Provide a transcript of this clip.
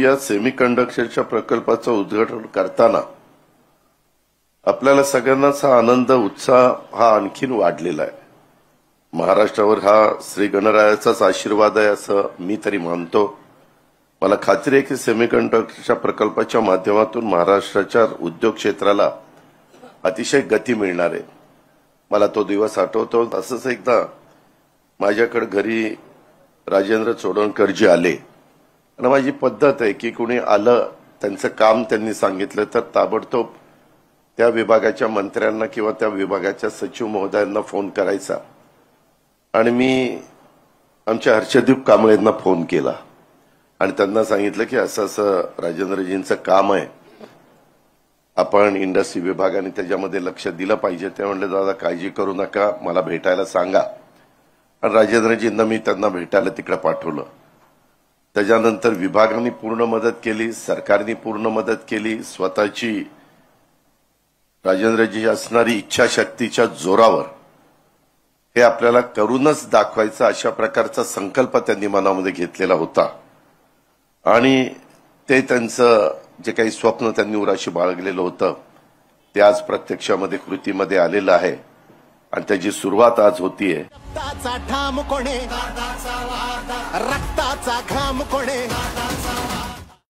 या सेमीकंडक्टरच्या प्रकल्पाचं उद्घाटन करताना आपल्याला सगळ्यांनाच हा आनंद उत्साह हा आणखीन वाढलेला आहे। महाराष्ट्रावर हा श्री गणरायाचाच आशीर्वाद आहे असं मी तरी मानतो। मला खात्री आहे की सेमीकंडक्टरच्या प्रकल्पाच्या माध्यमातून महाराष्ट्राच्या उद्योग क्षेत्राला अतिशय गती मिळणार आहे। मला तो दिवस आठवतो। असंच एकदा माझ्याकडे घरी राजेंद्र चोडणकरजी आले आणि माझी पद्धत आहे की कुणी आलं त्यांचं काम त्यांनी सांगितलं तर ताबडतोब त्या विभागाच्या मंत्र्यांना किंवा त्या विभागाच्या सचिव महोदयांना फोन करायचा आणि मी आमच्या हर्षदीप कांबळेंना फोन केला आणि त्यांना सांगितलं की असं असं राजेंद्रजींचं काम आहे, आपण इंडस्ट्री विभागाने त्याच्यामध्ये लक्ष दिलं पाहिजे। ते म्हणले दादा काळजी करू नका, मला भेटायला सांगा। आणि राजेंद्रजींना मी त्यांना भेटायला तिकडे पाठवलं। त्याच्यानंतर विभागाने पूर्ण मदत केली, सरकारने पूर्ण मदत केली। स्वतःची राजेंद्रजी असणारी इच्छाशक्तीच्या जोरावर हे आपल्याला करूनच दाखवायचं अशा प्रकारचा संकल्प त्यांनी मनामध्ये घेतलेला होता आणि ते त्यांचं जे काही स्वप्न त्यांनी उराशी बाळगलेलं होतं ते आज प्रत्यक्षामध्ये कृतीमध्ये आलेलं आहे आणि त्याची सुरुवात आज होतीये। रक्ताचा ठाम कोणे, रक्ताचा घाम कोणे,